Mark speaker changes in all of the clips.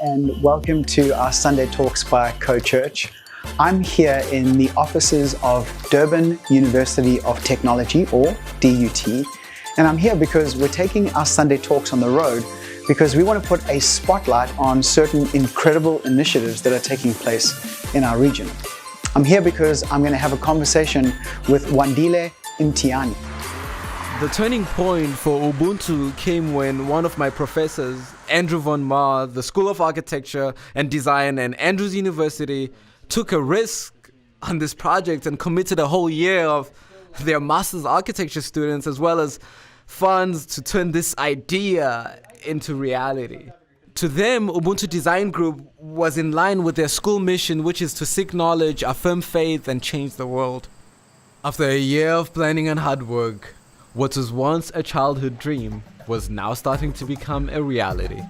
Speaker 1: and welcome to our Sunday Talks by Co-Church. I'm here in the offices of Durban University of Technology, or DUT, and I'm here because we're taking our Sunday Talks on the road because we want to put a spotlight on certain incredible initiatives that are taking place in our region. I'm here because I'm going to have a conversation with Wandile Mtiani.
Speaker 2: The turning point for Ubuntu came when one of my professors, Andrew von Maar, the School of Architecture and Design and Andrews University, took a risk on this project and committed a whole year of their master's architecture students as well as funds to turn this idea into reality. To them, Ubuntu Design Group was in line with their school mission, which is to seek knowledge, affirm faith, and change the world. After a year of planning and hard work, what was once a childhood dream was now starting to become a reality.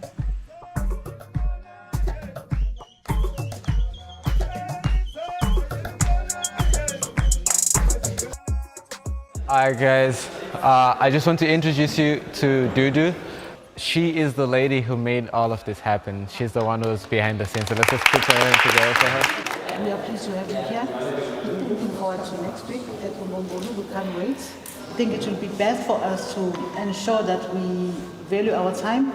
Speaker 2: Alright guys, I just want to introduce you to Dudu. She is the lady who made all of this happen. She's the one who's behind the scenes. So let's just put her in together for her.
Speaker 3: We are pleased to have you here. Looking forward to next week at Umbolo. We can't wait. I think it will be best for us to ensure that we value our time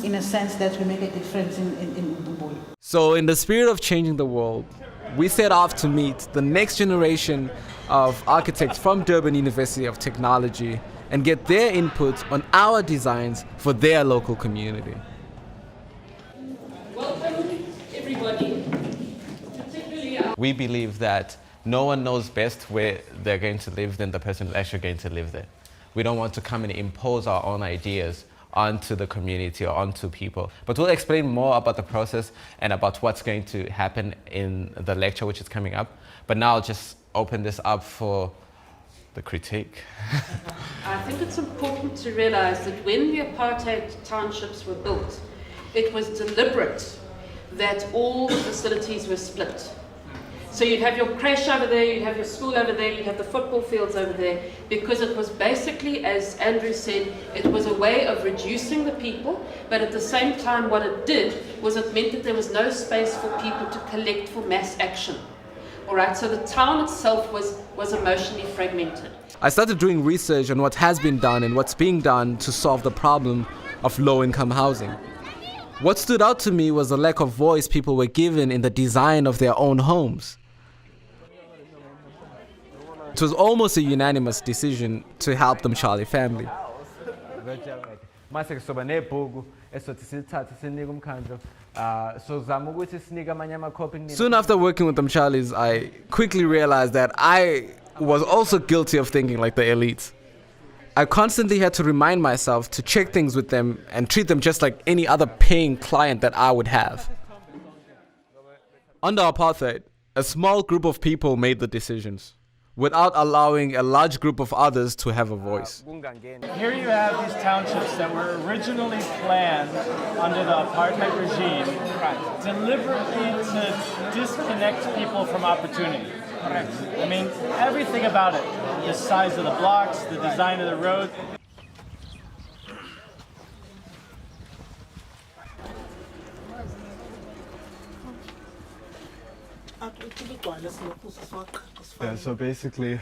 Speaker 3: in a sense that we make a difference in Umbolo.
Speaker 2: So in the spirit of changing the world, we set off to meet the next generation of architects from Durban University of Technology and get their input on our designs for their local community.
Speaker 4: Welcome, everybody.
Speaker 2: We believe that no one knows best where they're going to live than the person who's actually going to live there. We don't want to come and impose our own ideas onto the community or onto people. But we'll explain more about the process and about what's going to happen in the lecture which is coming up. But now I'll just open this up for the critique.
Speaker 4: I think it's important to realize that when the apartheid townships were built, it was deliberate that all the facilities were split. So you'd have your crash over there, you'd have your school over there, you'd have the football fields over there, because it was basically, as Andrew said, it was a way of reducing the people, but at the same time what it did was it meant that there was no space for people to collect for mass action. All right, so the town itself was emotionally fragmented.
Speaker 2: I started doing research on what has been done and what's being done to solve the problem of low-income housing. What stood out to me was the lack of voice people were given in the design of their own homes. It was almost a unanimous decision to help the Mtshali family. Soon after working with the Mtshalis, I quickly realized that I was also guilty of thinking like the elites. I constantly had to remind myself to check things with them and treat them just like any other paying client that I would have. Under apartheid, a small group of people made the decisions, without allowing a large group of others to have a voice.
Speaker 5: Here you have these townships that were originally planned under the apartheid regime deliberately to disconnect people from opportunity. I mean, everything about it, the size of the blocks, the design of the road.
Speaker 6: Yeah, so basically,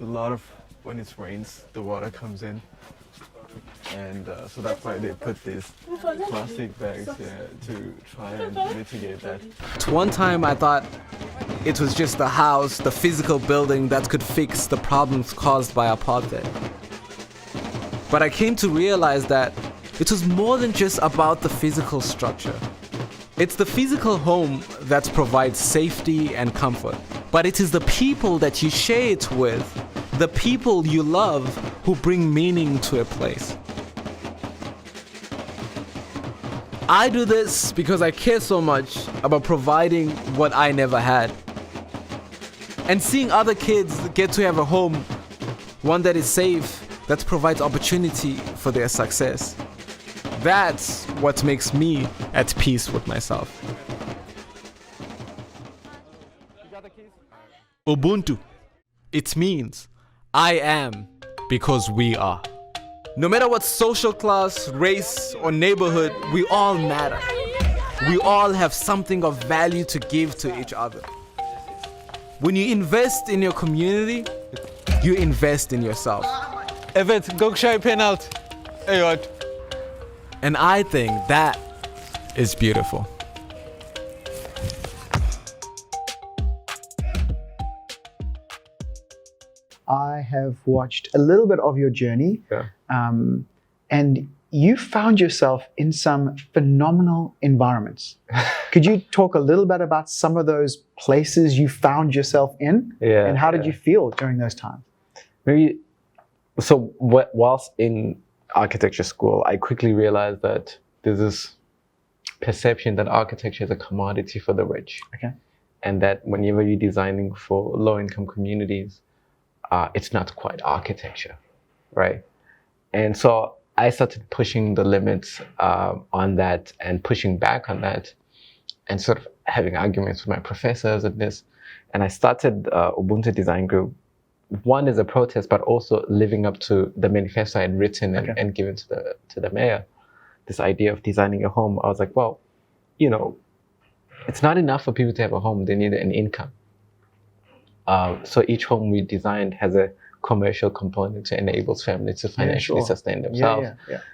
Speaker 6: a lot of, when it rains, the water comes in. And so that's why they put these plastic bags here to try and mitigate that.
Speaker 2: At one time I thought it was just the house, the physical building that could fix the problems caused by apartheid. But I came to realize that it was more than just about the physical structure. It's the physical home that provides safety and comfort, but it is the people that you share it with, the people you love, who bring meaning to a place. I do this because I care so much about providing what I never had. And seeing other kids get to have a home, one that is safe, that provides opportunity for their success. That's what makes me at peace with myself. Ubuntu. It means I am because we are. No matter what social class, race, or neighborhood, we all matter. we all have something of value to give to each other. When you invest in your community, you invest in yourself.
Speaker 6: Evet, go shy penalty. Hey, what?
Speaker 2: And I think that is beautiful.
Speaker 1: I have watched a little bit of your journey,
Speaker 6: Yeah.
Speaker 1: and you found yourself in some phenomenal environments. Could you talk a little bit about some of those places you found yourself in?
Speaker 7: Yeah,
Speaker 1: And how did
Speaker 7: yeah.
Speaker 1: you feel during those times?
Speaker 7: Maybe so. Whilst in architecture school, I quickly realized that there's this perception that architecture is a commodity for the rich.
Speaker 1: Okay.
Speaker 7: And that whenever you're designing for low-income communities, it's not quite architecture, right? And so I started pushing the limits on that and pushing back on that, and sort of having arguments with my professors and this. And I started Ubuntu Design Group. One is a protest, but also living up to the manifesto I had written and given to the mayor. This idea of designing a home, I was like, well, you know, it's not enough for people to have a home; they need an income. So each home we designed has a commercial component to enable families to financially sustain themselves.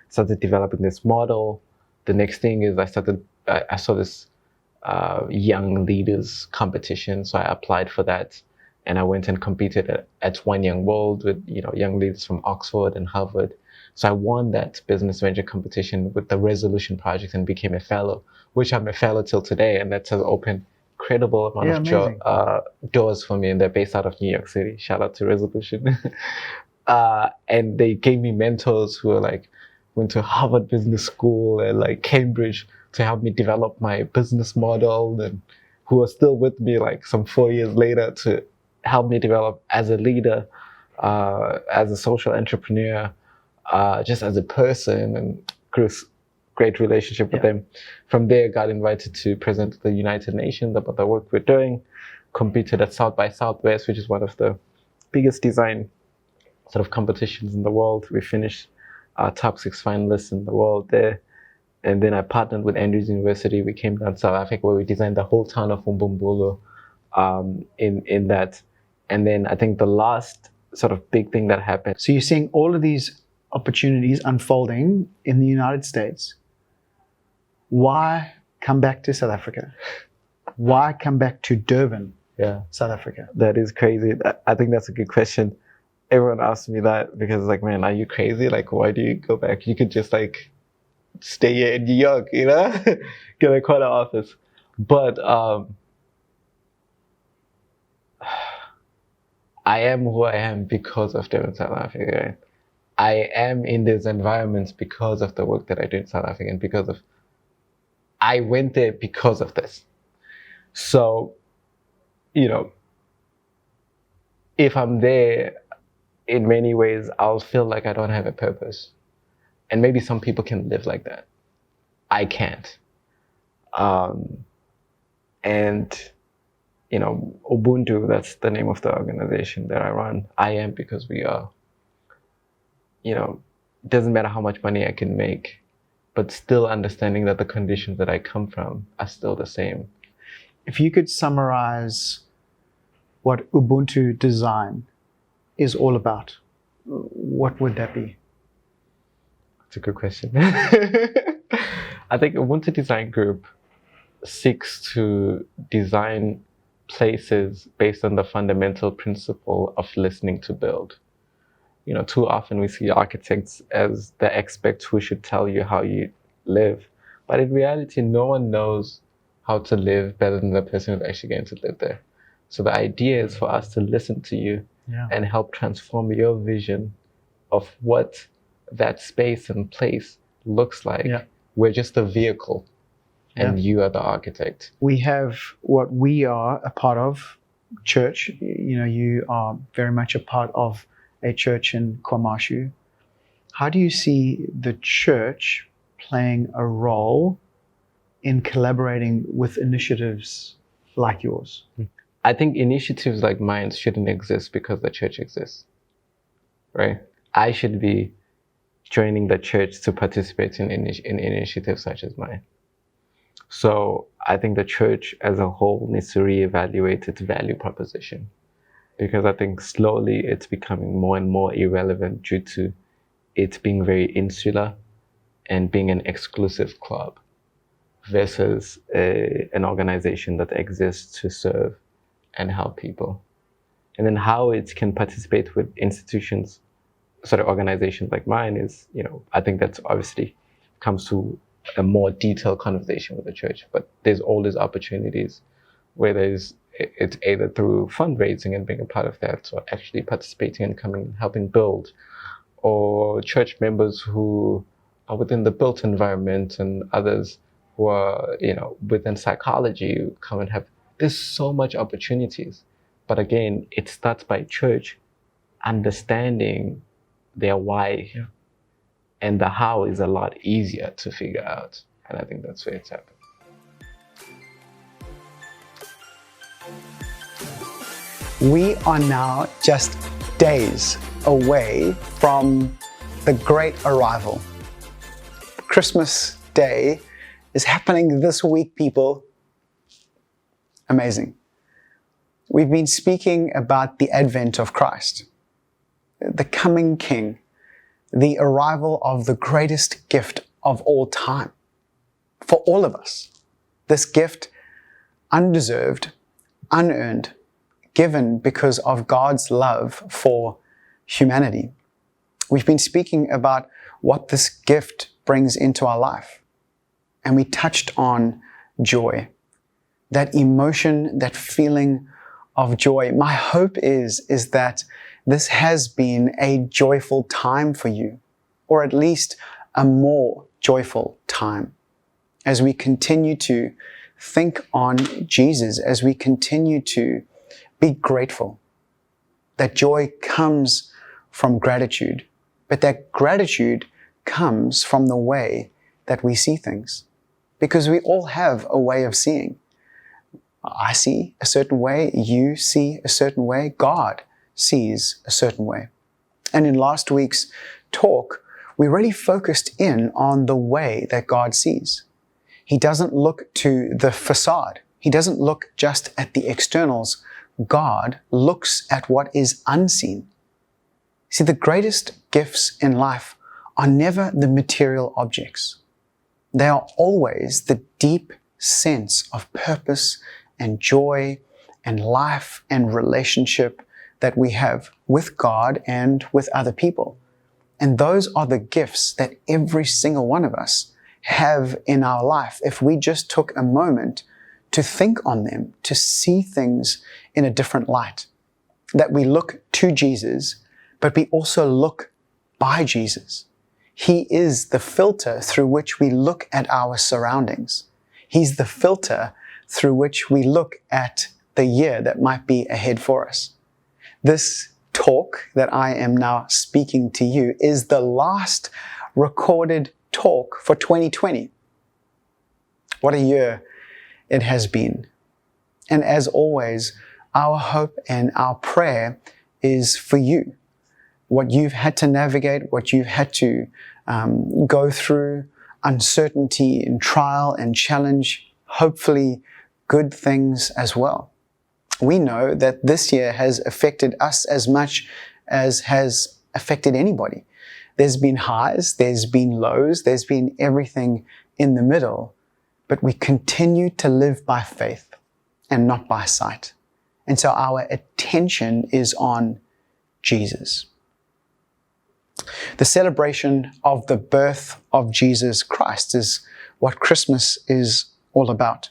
Speaker 7: Started developing this model. The next thing is I saw this young leaders competition, so I applied for that, and I went and competed at One Young World with young leaders from Oxford and Harvard. So I won that business venture competition with the Resolution Project and became a fellow, which I'm a fellow till today, and that has opened incredible amount of doors for me, and they're based out of New York City. Shout out to Resolution. And they gave me mentors who went to Harvard Business School and Cambridge to help me develop my business model, and who are still with me some 4 years later to help me develop as a leader, as a social entrepreneur, just as a person, and great relationship with them. From there, got invited to present at the United Nations about the work we're doing, competed at South by Southwest, which is one of the biggest design sort of competitions in the world. We finished top 6 finalists in the world there. And then I partnered with Andrews University. We came down to South Africa where we designed the whole town of Umbumbulu in that. And then I think the last sort of big thing that happened.
Speaker 1: So you're seeing all of these opportunities unfolding in the United States. Why come back to South Africa? Why come back to Durban, South Africa?
Speaker 7: That is crazy. I think that's a good question. Everyone asks me that because man, are you crazy? Why do you go back? You could just stay here in New York, get a corner office. But I am who I am because of Durban, South Africa. Right? I am in these environments because of the work that I do in South Africa, and I went there because of this. So, if I'm there, in many ways, I'll feel like I don't have a purpose. And maybe some people can live like that. I can't. Ubuntu, that's the name of the organization that I run. I am because we are, it doesn't matter how much money I can make, but still understanding that the conditions that I come from are still the same.
Speaker 1: If you could summarize what Ubuntu Design is all about, what would that be?
Speaker 7: That's a good question. I think Ubuntu Design Group seeks to design places based on the fundamental principle of listening to build. Too often we see architects as the experts who should tell you how you live. But in reality, no one knows how to live better than the person who's actually going to live there. So the idea is for us to listen to you and help transform your vision of what that space and place looks like. We're just a vehicle, and you are the architect.
Speaker 1: We have what we are a part of, church. You are very much a part of a church in KwaMashu. How do you see the church playing a role in collaborating with initiatives like yours?
Speaker 7: I think initiatives like mine shouldn't exist because the church exists, right? I should be joining the church to participate in initiatives such as mine. So I think the church as a whole needs to reevaluate its value proposition, because I think slowly it's becoming more and more irrelevant due to it being very insular and being an exclusive club versus an organization that exists to serve and help people. And then how it can participate with institutions, sort of organizations like mine is, I think that's obviously comes to a more detailed conversation with the church. But there's all these opportunities where it's either through fundraising and being a part of that, or actually participating and coming and helping build, or church members who are within the built environment, and others who are, within psychology, who come and have. There's so much opportunities. But again, it starts by church understanding their why. Yeah. And the how is a lot easier to figure out. And I think that's where it's happened.
Speaker 1: We are now just days away from the great arrival. Christmas Day is happening this week, people. Amazing. We've been speaking about the advent of Christ, the coming King, the arrival of the greatest gift of all time for all of us. This gift, undeserved, unearned, given because of God's love for humanity. We've been speaking about what this gift brings into our life, and we touched on joy, that emotion, that feeling of joy. My hope is that this has been a joyful time for you, or at least a more joyful time, as we continue to think on Jesus, as we continue to be grateful. That joy comes from gratitude, but that gratitude comes from the way that we see things, because we all have a way of seeing. I see a certain way, you see a certain way, God sees a certain way. And in last week's talk, we really focused in on the way that God sees. He doesn't look to the facade. He doesn't look just at the externals. God looks at what is unseen. See, the greatest gifts in life are never the material objects. They are always the deep sense of purpose and joy and life and relationship that we have with God and with other people. And those are the gifts that every single one of us have in our life if we just took a moment to think on them, to see things in a different light. That we look to Jesus, but we also look by Jesus. He is the filter through which we look at our surroundings. He's the filter through which we look at the year that might be ahead for us. This talk that I am now speaking to you is the last recorded talk for 2020. What a year it has been. And as always, our hope and our prayer is for you. What you've had to navigate, what you've had to go through, uncertainty and trial and challenge, hopefully good things as well. We know that this year has affected us as much as has affected anybody. There's been highs, there's been lows, there's been everything in the middle, but we continue to live by faith and not by sight. And so our attention is on Jesus. The celebration of the birth of Jesus Christ is what Christmas is all about.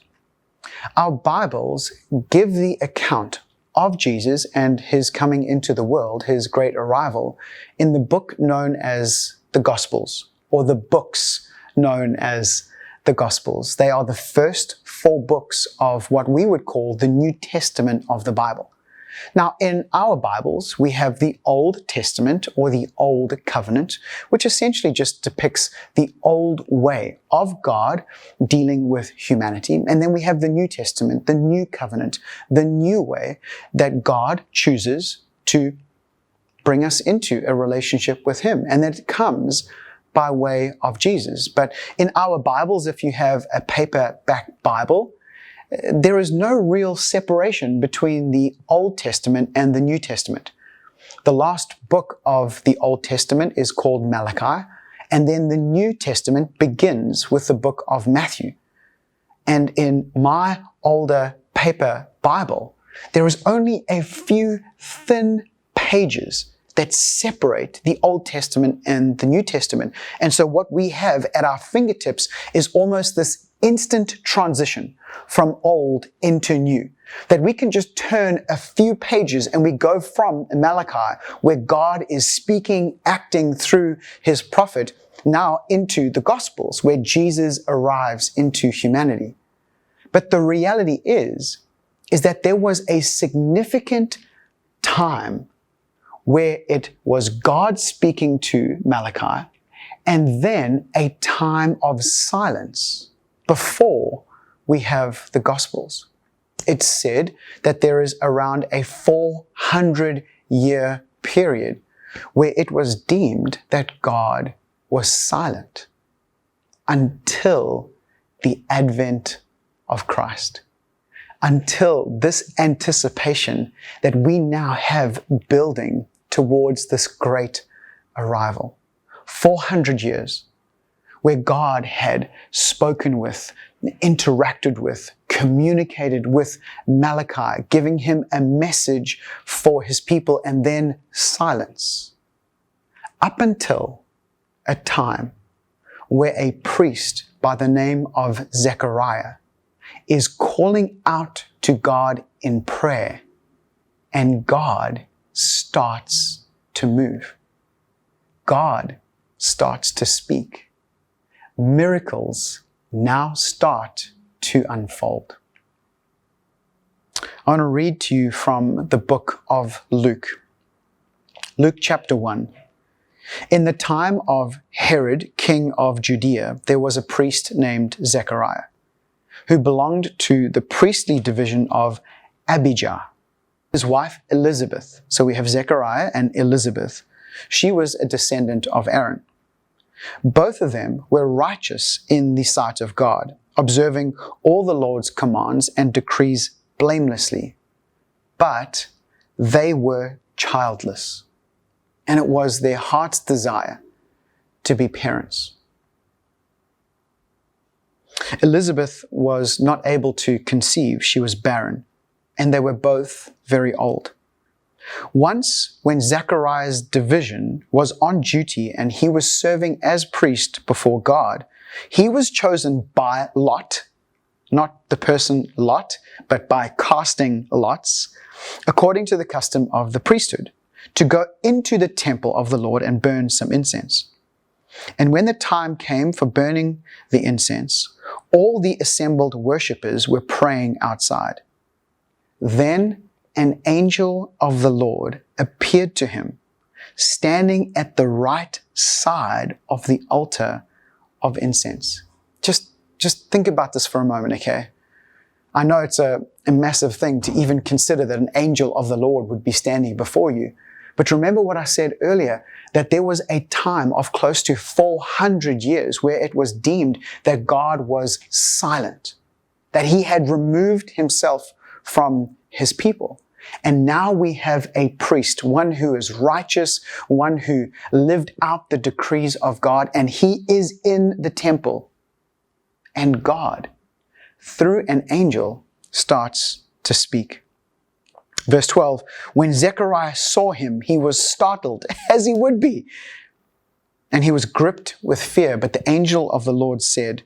Speaker 1: Our Bibles give the account of Jesus and his coming into the world, his great arrival, in the book known as the Gospels, or the books known as the Gospels. They are the first 4 books of what we would call the New Testament of the Bible. Now, in our Bibles, we have the Old Testament, or the Old Covenant, which essentially just depicts the old way of God dealing with humanity. And then we have the New Testament, the New Covenant, the new way that God chooses to bring us into a relationship with him. And that comes by way of Jesus. But in our Bibles, if you have a paperback Bible, there is no real separation between the Old Testament and the New Testament. The last book of the Old Testament is called Malachi, and then the New Testament begins with the book of Matthew. And in my older paper Bible, there is only a few thin pages that separate the Old Testament and the New Testament. And so what we have at our fingertips is almost this instant transition from old into new, that we can just turn a few pages and we go from Malachi, where God is speaking, acting through his prophet, now into the Gospels, where Jesus arrives into humanity. But the reality is that there was a significant time where it was God speaking to Malachi, and then a time of silence before we have the Gospels. It's said that there is around a 400-year period where it was deemed that God was silent until the advent of Christ, until this anticipation that we now have building towards this great arrival. 400 years where God had spoken with, interacted with, communicated with Malachi, giving him a message for his people, and then silence. Up until a time where a priest by the name of Zechariah is calling out to God in prayer, and God starts to move. God starts to speak. Miracles now start to unfold. I want to read to you from the book of Luke. Luke chapter 1. In the time of Herod, king of Judea, there was a priest named Zechariah, who belonged to the priestly division of Abijah. His wife Elizabeth, so we have Zechariah and Elizabeth, she was a descendant of Aaron. Both of them were righteous in the sight of God, observing all the Lord's commands and decrees blamelessly. But they were childless, and it was their heart's desire to be parents. Elizabeth was not able to conceive. She was barren, and they were both very old. Once, when Zechariah's division was on duty and he was serving as priest before God, he was chosen by lot, not the person Lot, but by casting lots, according to the custom of the priesthood, to go into the temple of the Lord and burn some incense. And when the time came for burning the incense, all the assembled worshippers were praying outside. Then an angel of the Lord appeared to him, standing at the right side of the altar of incense. Just think about this for a moment, okay? I know it's a massive thing to even consider that an angel of the Lord would be standing before you. But remember what I said earlier, that there was a time of close to 400 years where it was deemed that God was silent, that he had removed himself from his people. And now we have a priest, one who is righteous, one who lived out the decrees of God, and he is in the temple. And God, through an angel, starts to speak. Verse 12, when Zechariah saw him, he was startled, as he would be, and he was gripped with fear. But the angel of the Lord said,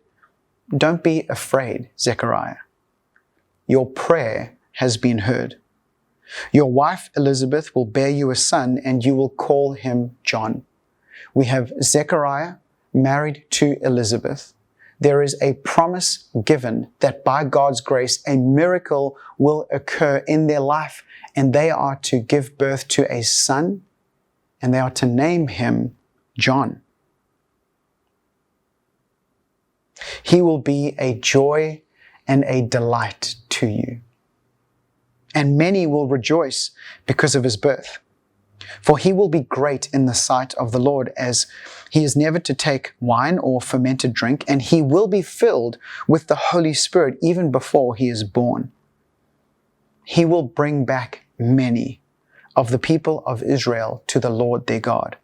Speaker 1: "Don't be afraid, Zechariah. Your prayer has been heard. Your wife Elizabeth will bear you a son, and you will call him John." We have Zechariah married to Elizabeth. There is a promise given that by God's grace, a miracle will occur in their life, and they are to give birth to a son, and they are to name him John. He will be a joy and a delight to you, and many will rejoice because of his birth. For he will be great in the sight of the Lord, as he is never to take wine or fermented drink, and he will be filled with the Holy Spirit even before he is born. He will bring back many of the people of Israel to the Lord their God.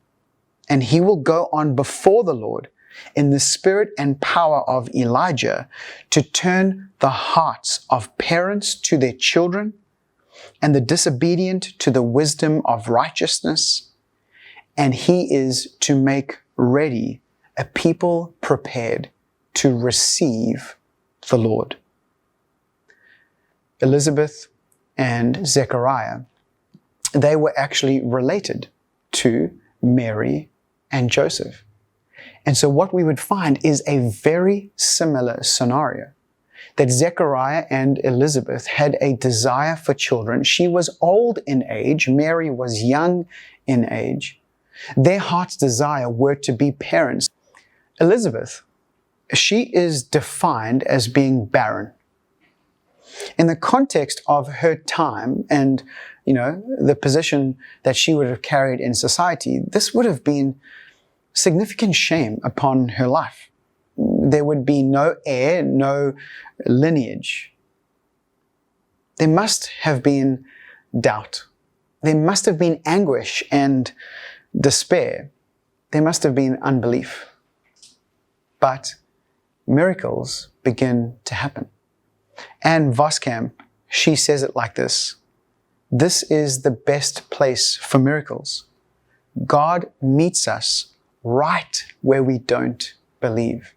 Speaker 1: And he will go on before the Lord in the spirit and power of Elijah to turn the hearts of parents to their children and the disobedient to the wisdom of righteousness. And he is to make ready a people prepared to receive the Lord. Elizabeth and Zechariah, they were actually related to Mary and Joseph. And so what we would find is a very similar scenario, that Zechariah and Elizabeth had a desire for children. She was old in age, Mary was young in age. Their heart's desire were to be parents. Elizabeth, she is defined as being barren. In the context of her time and, the position that she would have carried in society, this would have been significant shame upon her life. There would be no heir, no lineage. There must have been doubt. There must have been anguish and despair. There must have been unbelief. But miracles begin to happen. Anne Voskamp, she says it like this: this is the best place for miracles. God meets us right where we don't believe.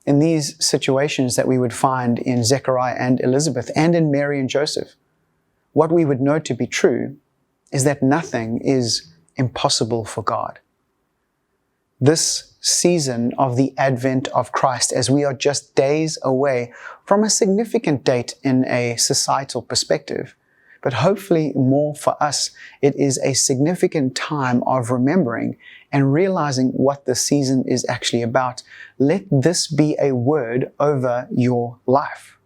Speaker 1: In these situations that we would find in Zechariah and Elizabeth and in Mary and Joseph, what we would know to be true is that nothing is impossible for God. This season of the advent of Christ, as we are just days away from a significant date in a societal perspective, but hopefully more for us, it is a significant time of remembering and realizing what the season is actually about. Let this be a word over your life.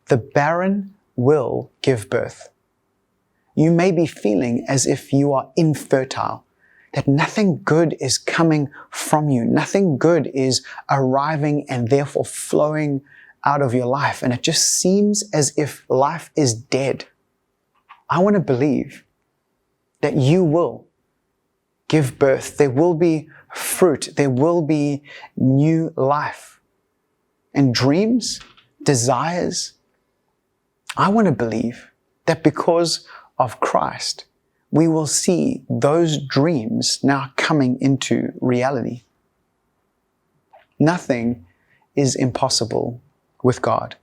Speaker 1: The barren will give birth. You may be feeling as if you are infertile, that nothing good is coming from you, nothing good is arriving and therefore flowing out of your life, and it just seems as if life is dead. I want to believe that you will give birth. There will be fruit. There will be new life and dreams, desires. I want to believe that because of Christ, we will see those dreams now coming into reality. Nothing is impossible with God.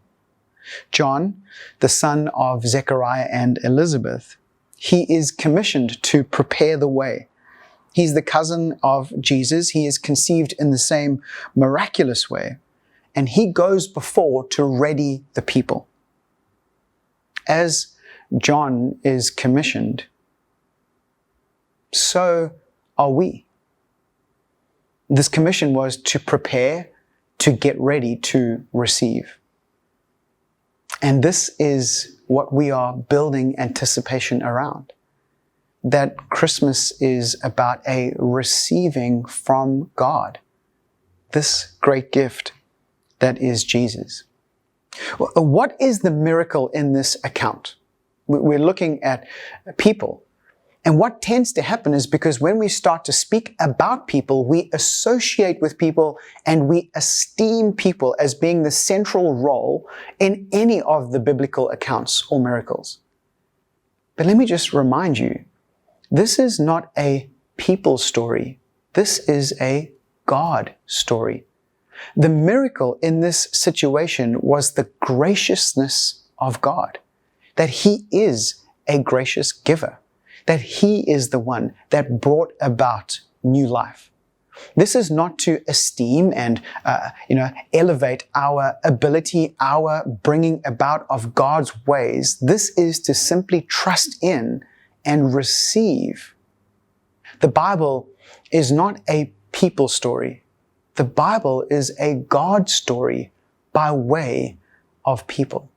Speaker 1: John, the son of Zechariah and Elizabeth, he is commissioned to prepare the way. He's the cousin of Jesus. He is conceived in the same miraculous way, and he goes before to ready the people. As John is commissioned, so are we. This commission was to prepare, to get ready to receive. And this is what we are building anticipation around. That Christmas is about a receiving from God this great gift that is Jesus. What is the miracle in this account? We're looking at people. And what tends to happen is because when we start to speak about people, we associate with people and we esteem people as being the central role in any of the biblical accounts or miracles. But let me just remind you, this is not a people story. This is a God story. The miracle in this situation was the graciousness of God, that He is a gracious giver, that He is the one that brought about new life. This is not to esteem and elevate our ability, our bringing about of God's ways. This is to simply trust in and receive. The Bible is not a people story. The Bible is a God story by way of people.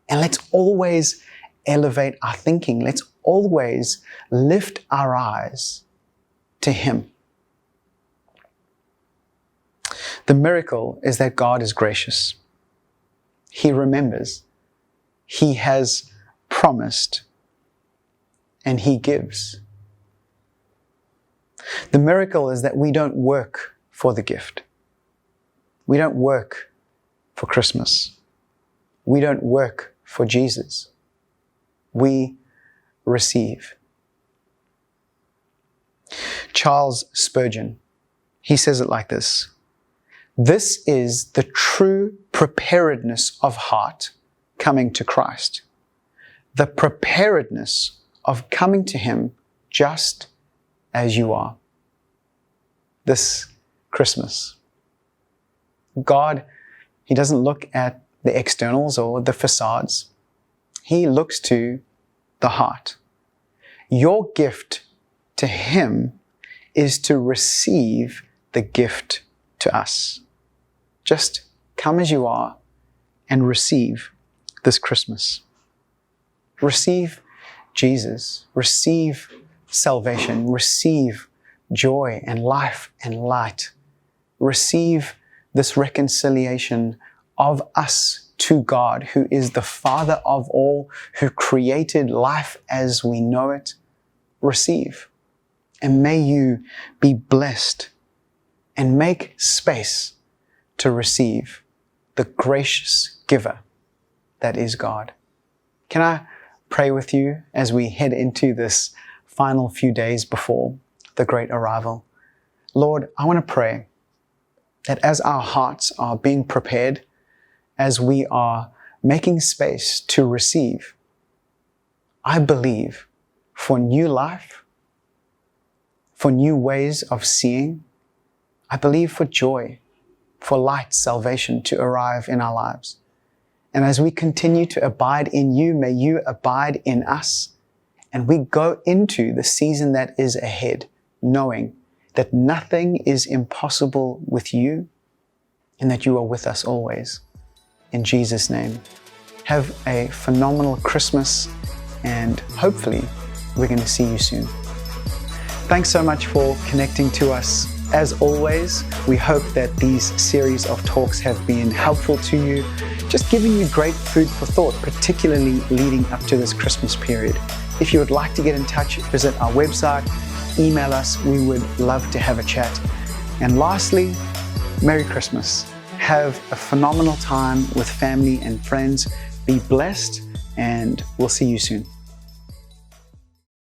Speaker 1: And let's always elevate our thinking. Let's always lift our eyes to Him. The miracle is that God is gracious. He remembers. He has promised. And He gives. The miracle is that we don't work for the gift. We don't work for Christmas. We don't work for Jesus. We receive. Charles Spurgeon, he says it like this: "This is the true preparedness of heart coming to Christ. The preparedness of coming to Him just as you are." This Christmas, God, He doesn't look at the externals or the facades. He looks to the heart. Your gift to Him is to receive the gift to us. Just come as you are and receive this Christmas. Receive Jesus. Receive salvation. Receive joy and life and light. Receive this reconciliation of us to God, who is the Father of all, who created life as we know it. Receive. And may you be blessed and make space to receive the gracious giver that is God. Can I pray with you as we head into this final few days before the great arrival? Lord, I want to pray that as our hearts are being prepared, as we are making space to receive, I believe for new life, for new ways of seeing. I believe for joy, for light, salvation to arrive in our lives. And as we continue to abide in you, may you abide in us. And we go into the season that is ahead, knowing that nothing is impossible with you and that you are with us always. In Jesus' name, have a phenomenal Christmas, and hopefully we're going to see you soon. Thanks so much for connecting to us. As always, we hope that these series of talks have been helpful to you, just giving you great food for thought, particularly leading up to this Christmas period. If you would like to get in touch, visit our website, email us. We would love to have a chat. And lastly, Merry Christmas. Have a phenomenal time with family and friends. Be blessed, and we'll see you soon.